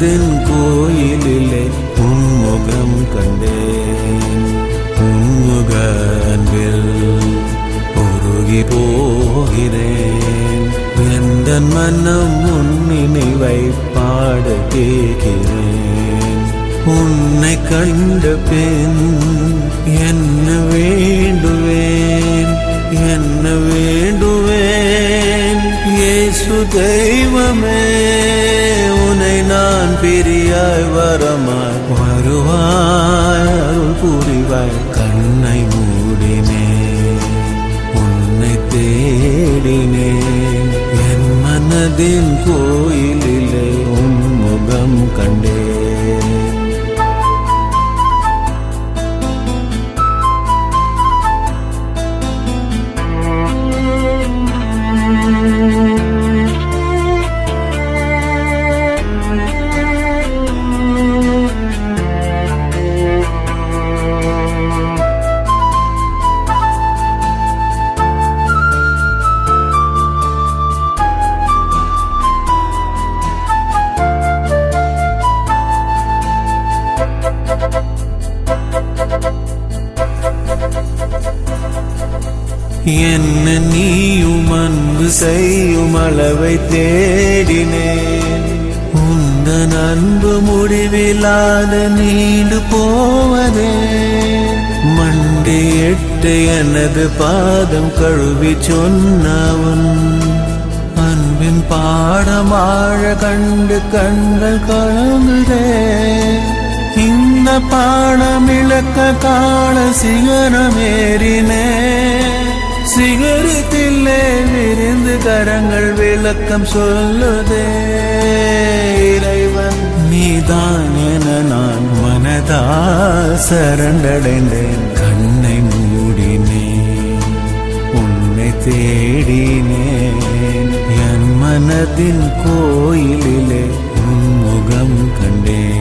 மனதின் கோயிலிலே உன்முகம் கண்டேன். உன்முக அன்பில் உருகி போகிறேன். எந்தன் மனம் உன் நினைவை பாட கேட்கிறேன். உன்னை கண்ட பின் என்ன வேண்டுவேன், என்ன வேண்டுவேன்? இயேசு தெய்வமே, உன்னை நான் பிரியாய் வரமாய் வருவாய், அருள் புரிவாய். கண்ணை மூடினேன், உன்னை தேடினேன். என் மனதின் கோயிலிலே உன் முகம் கண்டேன். என்ன நீயும் அன்பு செய்யும் அளவை தேடினேன். உந்தன் அன்பு முடிவில்லாத நீண்டு போவதே. மண்டியிட்டு எனது பாதம் கழுவி சொன்னவன் அன்பின் பாடமாழ கண்டு கண்கள் கலங்குதே. இந்த பாடம் இழக்க கால சிகரமேறினே. சிகரத்திலே விரிந்து கரங்கள் விளக்கம் சொல்லுதே. இறைவன் நீதான் என நான் மனதால் சரணடைந்தேன். கண்ணை மூடினேன், உன்னை தேடினேன். என் மனதின் கோயிலிலே உன் முகம் கண்டேன்.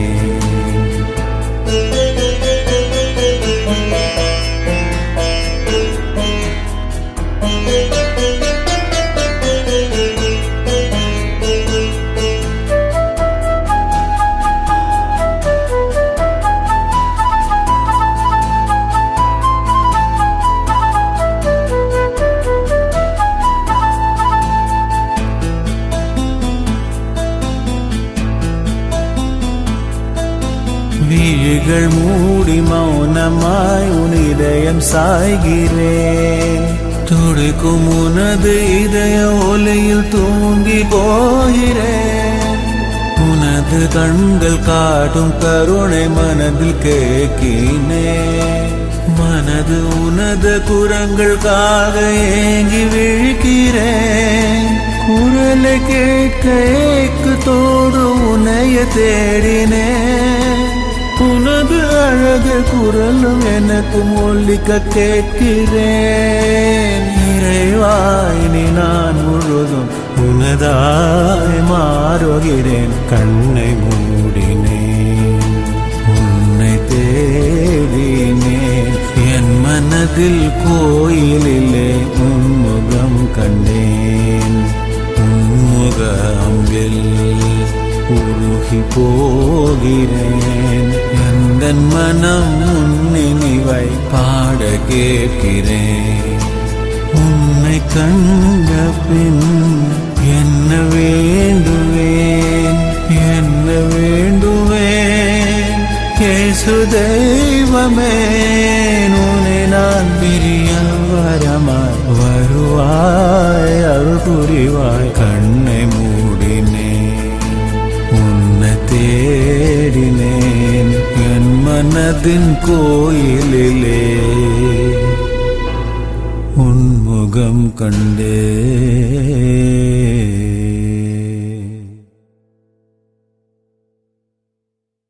விழிகள் மூடி மௌனமாய் உன் இதயம் சாய்கிறேன். துடிக்கும் உனது இதய ஒலியில் தூங்கி போகிறேன். உனது கண்கள் காட்டும் கருணை மனதில் கேட்கினேன். மனது உனது குரங்களுக்காக ஏங்கி விழிக்கிறேன். குரலை கேட்க ஏக்கத்தோடு உன்னைய தேடினேன். உனது அழகு குரலும் எனக்கும் ஒலிக்க கேட்கிறேன். இறைவாய் நீ நான் முழுதும் உனதாய் மாறுகிறேன். கண்ணை மூடினேன், உன்னை தேடினேன். என் மனதில் கோயிலிலே உன் முகம் கண்டேன். உன்முக அம்பில் உருகி போகிறேன். எந்தன் மனம் உன் நினைவை பாட கேட்கிறேன். உன்னை கண்ட பின் என்ன வேண்டுவேன், என்ன வேண்டுவேன்? இயேசு தெய்வமே, உன்னை நான் பிரிய வரமாய் வருவாய், அருள் புரிவாய். கண்ணை மூடினேன், உன்னை தேடினேன். என் மனதின் கோயிலிலே உன் முகம் கண்டேன்.